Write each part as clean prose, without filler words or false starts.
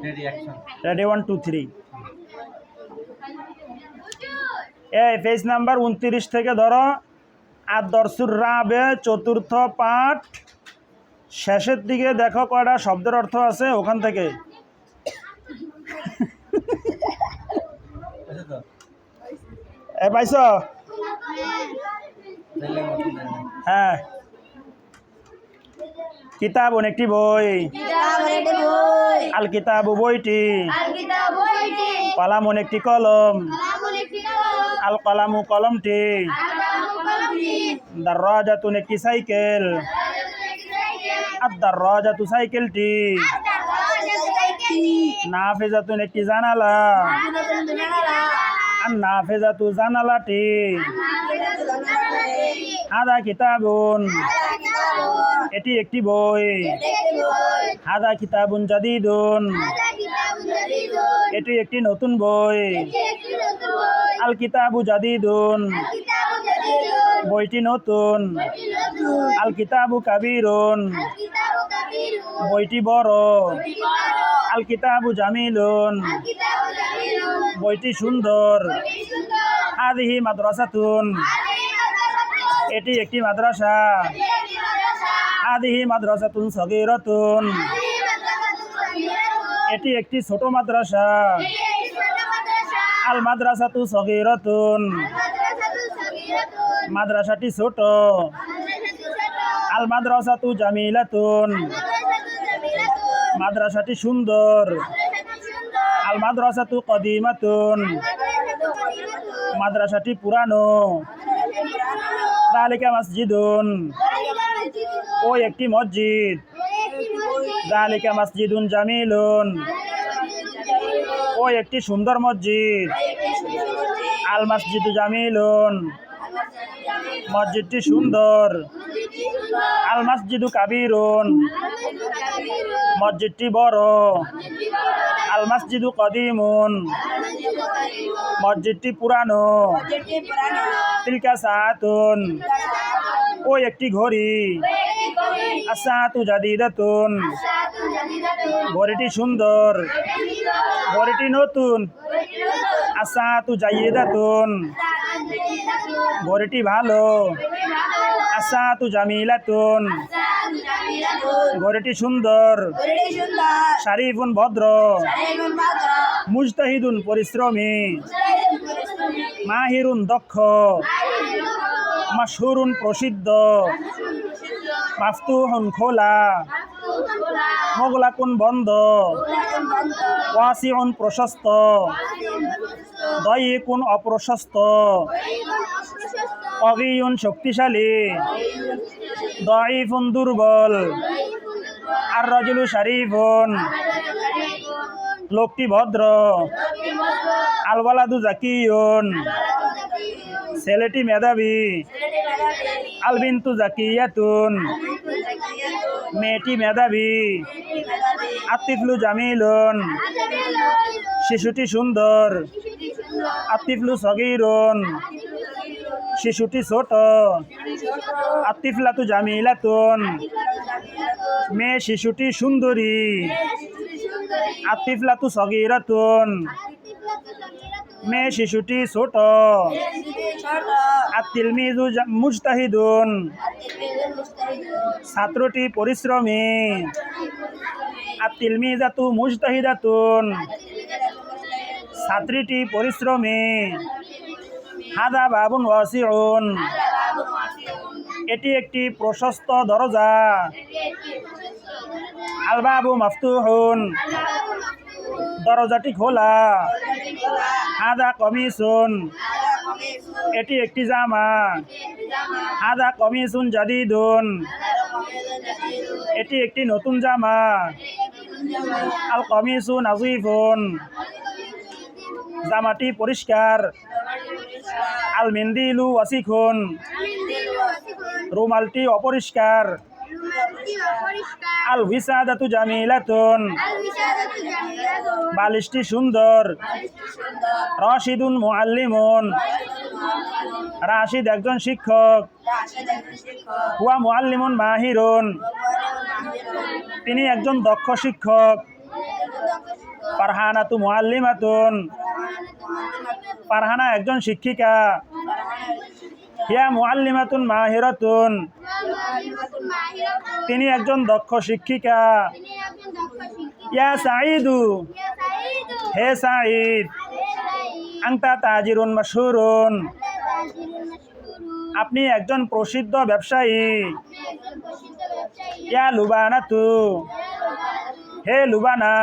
Ready 1 2 3। এই page number 29 থেকে ধরো। আদ-দরসুর রাবে চতুর্থ পাঠ শেষের দিকে দেখো কয়টা শব্দের অর্থ আছে ওখান থেকে। পাইছ? হ্যাঁ। কিতাবুন একটি বই। আল কিতাবু বইটি। কলামুন একটি কলম। আল কলামু কলমটি। দাররাজাতুন একটি সাইকেল। আদ-দাররাজাতু সাইকেলটি। নাফিজাতুন একটি জানালা। আন-নাফিজাতু জানালাটি। হাদা কিতাবুন এটি একটি বই। হাদা কিতাবুন জাদিদুন এটি একটি নতুন বই। আল কিতাবু জাদিদুন বইটি নতুন। আল কিতাবু কাবীরুন বইটি বড়। আল কিতাবু জামিলুন বইটি সুন্দর। হাদিহি মাদ্রাসাতুন এটি একটি মাদ্রাসা। হাদিহি মাদ্রাসাতুন সগীরাতুন এটি একটি ছোট মাদ্রাসা। আল মাদ্রাসাতু সগীরাতুন মাদ্রাসাটি ছোট। আল মাদ্রাসাতু জামিলাতুন মাদ্রাসাটি সুন্দর। আল মাদ্রাসাতু কদিমাতুন মাদ্রাসাটি পুরানো। যালিকা মসজিদুন ওই একটি মসজিদ। যালিকা মসজিদুন জামিলুন ওই একটি সুন্দর মসজিদ। আল মসজিদু জামিলুন মসজিদটি সুন্দর। আল মসজিদু কাবীরুন মসজিদটি বড়। আল মসজিদু কদিমুন মসজিদটি পুরানো। তিলকা সাআতুন ওই একটি ঘড়ি। আস-সাআতু জাদিদাতুন ঘড়িটি সুন্দর। ঘড়িটি নতুন। আস-সাআতু জাইয়িদাতুন ঘড়িটি ভালো। আস-সাআতু জামিলাতুন ঘড়িটি সুন্দর। শারিফুন ভদ্র। মুজতাহিদুন পরিশ্রমী। মাহিরুন দক্ষ। মাশহুরুন প্রসিদ্ধ। মাফতুহুন খোলা। মুগলাকুন বন্ধ। ওয়াসিউন প্রশস্ত। দায়িকুন অপ্রশস্ত। কবিয়ুন শক্তিশালী। দাঈফুন দুর্বল। আর রাজুলু শারিফুন লোকটি ভদ্র। আল ওয়ালাদু জাকিয়ুন ছেলেটি মেধাবী। আল বিনতু জাকিয়াতুন মেয়েটি মেধাবী। আত-তিফলু জামিলুন শিশুটি সুন্দর। আত-তিফলু সগীরুন শিশুটি ছোট। আত-তিফলাতু জামিলাতুন মেয়ে শিশুটি সুন্দরী। আত-তিফলাতু সগীরাতুন মেয়ে শিশুটি ছোট। আত-তিলমিযু মুজতাহিদুন ছাত্রটি পরিশ্রমী। আত-তিলমিযাতু মুজতাহিদাতুন ছাত্রীটি পরিশ্রমী। হাদা বাবুন ওয়াসিউন এটি একটি প্রশস্ত দরজা। আল বাবু মাফতুহুন দরজাটি খোলা। হাদা কমিসুন এটি একটি জামা। হাদা কমিসুন জাদিদুন এটি একটি নতুন জামা। আল কমিসু নাযীফুন জামাটি পরিষ্কার। আল মিন্দিলু ওয়াসিখুন রুমালটি অপরিষ্কার। আল উইসাদাতু জামিলাতুন বালিশটি সুন্দর। রাশিদুন মুআল্লিমুন রাশিদ একজন শিক্ষক। হুয়া মুআল্লিমুন মাহিরুন তিনি একজন দক্ষ শিক্ষক। ফারহানাতু মুআল্লিমাতুন। ফারহানা একজন শিক্ষিকা। হিয়া মুআল্লিমাতুন মাহিরাতুন। তিনি একজন দক্ষ শিক্ষিকা। ইয়া সাঈদু, হে সাঈদ, আনতা তাজিরুন মাশহুরুন। আপনি একজন প্রসিদ্ধ ব্যবসায়ী। ইয়া লুবানাতু, হে লুবানা,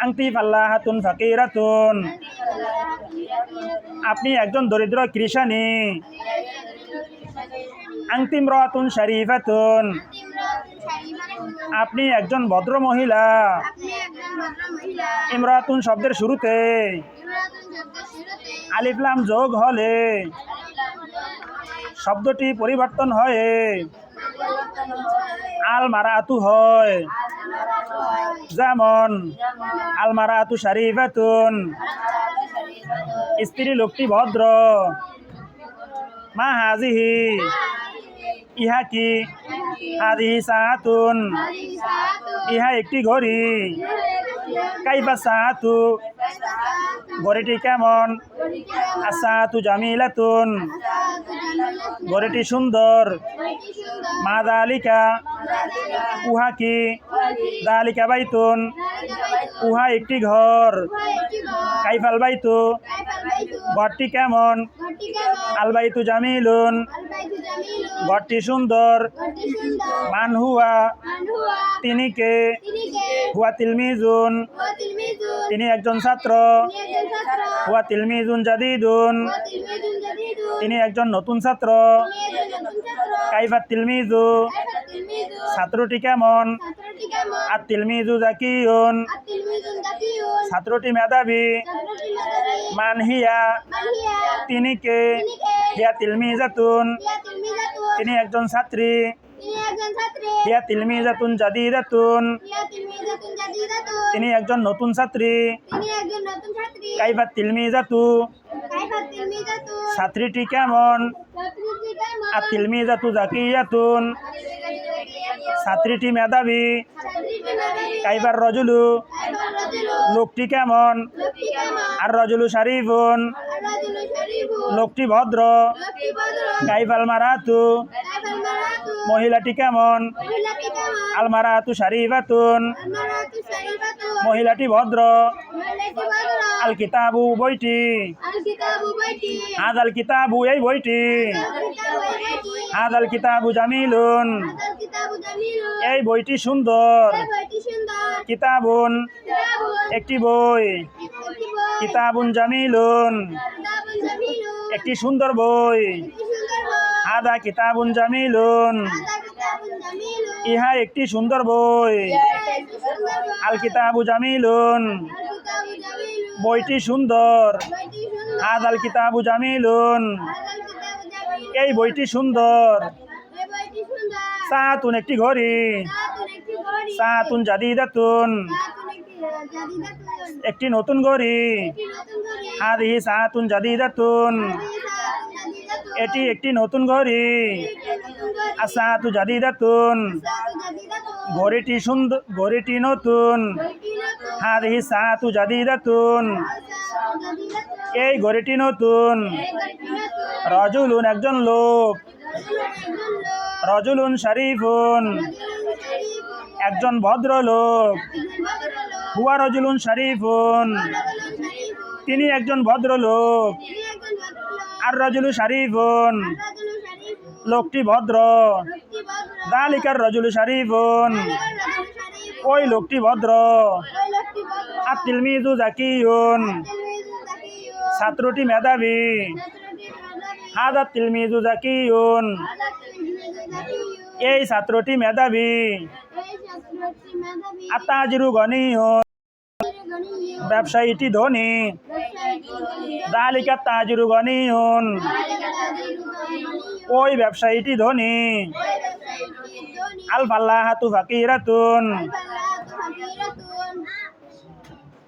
আনতি ফাল্লাহাতুন ফাকিরাতুন। আপনি একজন দরিদ্র কৃষানী। আনতি ইমরাতুন শরীফাতুন। আপনি একজন ভদ্র মহিলা। ইমরাতুন শব্দের শুরুতে আলিফ লাম যোগ হলে শব্দটি পরিবর্তন হয়ে আল মারাতু হয়। যেমন আল মারাতু শরীফাতুন, স্ত্রী লোকটি ভদ্র। মা হাজিহি, ইহা কি? হাজিহি সাআতুন, ইহা একটি ঘড়ি। কাইফা সাআতু, ঘড়িটি কেমন? আসাআতু জামিলাতুন, ঘড়িটি সুন্দর। মা যালিকা, উহা কি? যালিকা বাইতুন, উহা একটি ঘর। কাইফাল বাইতু, ঘরটি কেমন? আল বাইতু জামিলুন, ঘরটি সুন্দর। মান হুয়া, তিনি কে? হুয়া তিলমিজুন, তিনি একজন ছাত্র। হুয়া তিলমিজুন জাদিদুন, তিনি একজন নতুন ছাত্র। কাইফা তিলমিজু, ছাত্রটি কেমন? আর তিলমিজু জাকিউন, ছাত্রটি মেধাবী। মান হিয়া, তিনি কে? হিয়া তিলমিজাতুন, তিনি একজন ছাত্রী। হিয়া তিলমিজাতুন জাদিদাতুন, তিনি একজন নতুন ছাত্রী। কাইফা তিলমিজাতু, ছাত্রীটি কেমন? আর তিলমিজাতু জাকিয়াতুন, ছাত্রীটি মেধাবী। কাইফার রজুলু, লোকটি কেমন? আর রজুলু শরীফুন, লোকটি ভদ্র। কাইফাল মারাতু, মহিলাটি কেমন? আল মারাতু শরীফাতুন, মহিলাটি ভদ্র। আল কিতাবু, বইটি। হাযাল কিতাবু, এই বইটি। হাযাল কিতাবু জামিলুন, এই বইটি সুন্দর। কিতাবুন, একটি বই। কিতাবুন জামিলুন, একটি সুন্দর বই। হাদা কিতাবুন জামিলুন, ইহা একটি সুন্দর বই। আল কিতাবু জামিলুন, বইটি সুন্দর। হাদাল কিতাবু জামিলুন, এই বইটি সুন্দর। সাআতুন, একটি ঘড়ি। সাআতুন জাদিদাতুন, একটি নতুন ঘড়ি। হাদিহি সাআতুন জাদিদাতুন, এটি একটি নতুন ঘড়ি। আসাআতু জাদিদাতুন, ঘড়িটি সুন্দর, ঘড়িটি নতুন। হাদিহি সাআতু জাদিদাতুন, এই ঘড়িটি নতুন। রজুলুন, একজন লোক। রজুলুন শরীফুন, একজন ভদ্র লোক। হুয়া রজুলুন শরীফুন, তিনি একজন ভদ্র লোক। আর রজুলু শরীফুন, লোকটি ভদ্র। যালিকার রজুলু শরীফুন, ওই লোকটি ভদ্র। আর তিলমিজু জাকিউন, ছাত্রটি মেধাবী। হাদা তিলমিজু জাকিউন, এই ছাত্রটি মেধাবী। আত্তাজিরু গনিউন, ব্যবসায়ীটি ধনী। যালিকা তাজিরু গনিউন, ওই ব্যবসায়ীটি ধনী। আল ফাল্লাহাতু ফাকিরাতুন,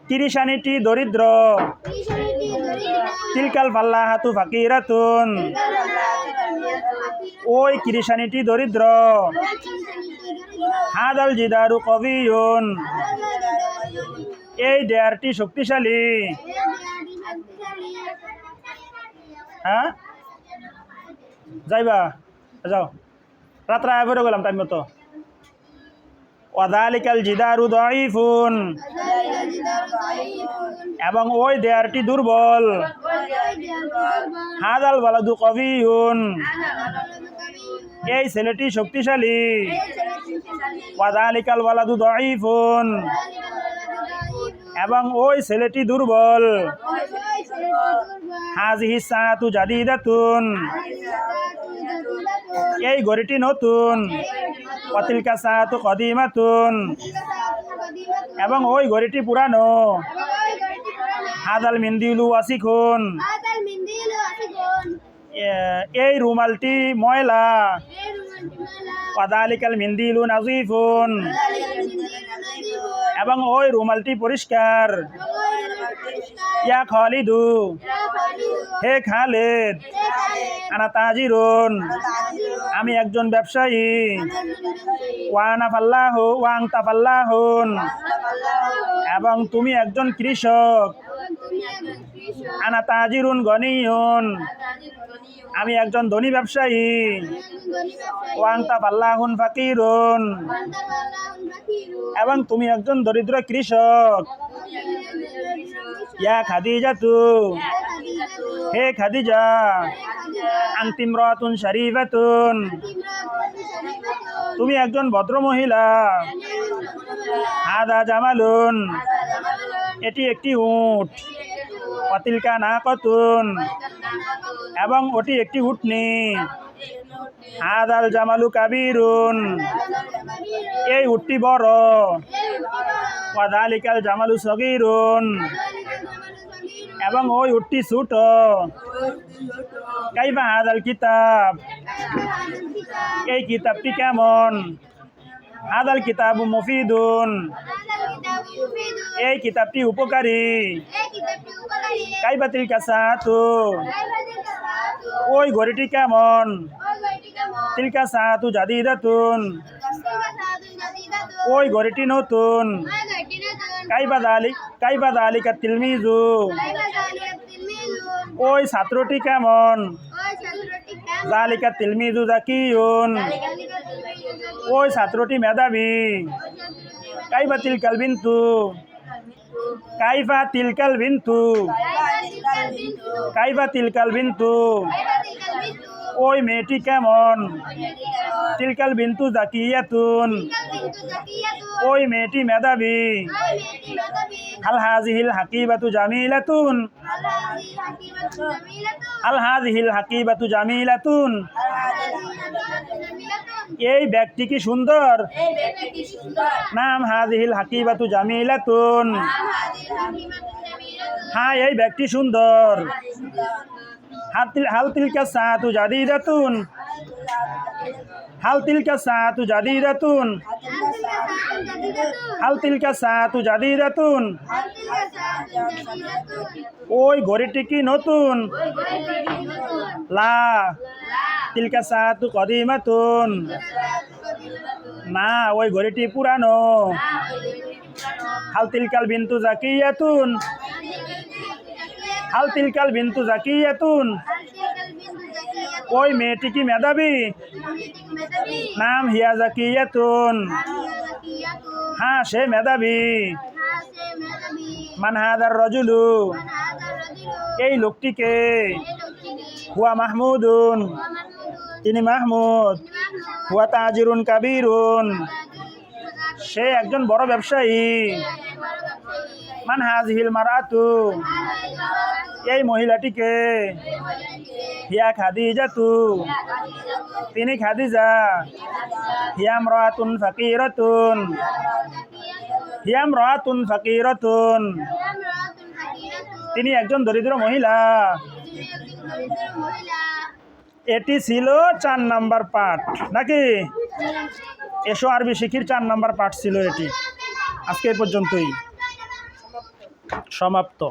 কৃষানীটি দরিদ্র। তিলকাল ফাল্লাহাতু ফাকিরাতুন, ওই কৃষানীটি দরিদ্র। হাদাল জিদারু কবিয়ুন, এই দেয়ারটি শক্তিশালী। হ্যাঁ যাইবা যাও, রাত্রে আয় পরে গেলাম টাইম মতো। ওয়াযালিকাল জিদারু দাঈফুন, এবং ওই দেয়ারটি দুর্বল। হাযাল ওয়ালাদু কাবিয়ুন, এই ছেলেটি শক্তিশালী। ওয়াযালিকাল ওয়ালাদু দাঈফুন, এবং ওই ছেলেটি দুর্বল। হাযিহিস সাআতু জাদীদাতুন, এই ঘড়িটি নতুন। ওয়াতিলকা সাআতু কদিমাতুন, এবং ওই ঘড়িটি পুরানো। হাযাল মিনদিলু ওয়াসিখুন, এই রুমালটি ময়লা। ওয়াযালিকাল মিনদিলু নাযীফুন, এবং ওই রুমালটি পরিষ্কার। ইয়া খালিদু, হে খালিদ। আনা তাজিরুন, আমি একজন ব্যবসায়ী। ওয়ানা ফাল্লাহু ওয়া আনতা ফাল্লাহুন, এবং তুমি একজন কৃষক। আনা তাজিরুন গনিয়ুন, আমি একজন ধনী ব্যবসায়ী। ওয়া আনতা ফাল্লাহুন ফাকিরুন, এবং তুমি একজন দরিদ্র কৃষক। ইয়া খাদিজাতু, হে খাদিজা। আনতি ইমরাতুন শরীফাতুন, তুমি একজন ভদ্র মহিলা। হাদা জামালুন, এটি একটি উট। ওয়াতিলকা নাকাতুন, এবং ওটি একটি উটনি। হাদাল জামালু কাবীরুন, এই উটটি বড়। ওয়াযালিকাল জামালু সগীরুন, এবং ওই উটটি ছোট। কাইফা হাদাল কিতাব, এই কিতাবটি কেমন। হাদাল কিতাবু মুফিদুন, এই কিতাবটি উপকারী। কাইফা তিলকা সাআতু, ওই ঘড়িটি কেমন। তিলকা সাআতু জাদীদাতুন, ওই ঘড়িটি নতুন। কাইফা যালিকা তিলমিজু, ওই ছাত্রটি কেমন। যালিকা তিলমিজু যাকিয়ুন, ওই ছাত্রটি মেধাবী। কাইফা তিলকাল বিনতু, কাইফা তিলকাল বিনতু, কাইফা তিলকাল বিনতু, ওই মেয়েটি কেমন। তিলকাল বিনতু যাকিয়াতুন, ওই মেয়েটি মেধাবী। হাল হাযিহিল হাকিবাতু জামিলাতুন, হাল হাযিহিল হাকিবাতু জামিলাতুন, এই ব্যক্তি কি সুন্দর। নাম হাযিহিল হাকিবাতু জামিলাতুন, হ্যাঁ এই ব্যক্তি সুন্দর। হাল তিলকা সাআতু জাদীদাতুন, হাল তিলকা সাআতু জাদীদাতুন, হাল তিলকা সাআতু জাদীদাতুন, ওই ঘড়িটি কি নতুন। লা তিলকা সাআতু কদিমাতুন, না ওই ঘড়িটি পুরানো। হাল তিলকাল বিনতু যাকিয়াতুন, হাল তিলকাল বিনতু যাকিয়াতুন, ওই মেয়েটি কি মেধাবী। নাম হিয়া যাকিয়াতুন, হ্যাঁ সে মেধাবী। মান হাদার রাজুলু, এই লোকটিকে। হুয়া মাহমুদুন, তিনি মাহমুদ। হুয়া তাজিরুন কাবীরুন, সে একজন বড় ব্যবসায়ী। মান হাযিহিল মারআতু, এই মহিলাটিকে। হিয়া খাদিজাতু, তিনি খাদিজা। হিয়া ইমরাতুন ফাকিরাতুন, হিয়া ইমরাতুন ফাকিরাতুন, তিনি একজন দরিদ্র মহিলা। এটি ছিল 4 নাম্বার পাঠ নাকি। এসো আরবি শিখির 4 নাম্বার পাঠ ছিল এটি। আজকে এই পর্যন্তই সমাপ্ত।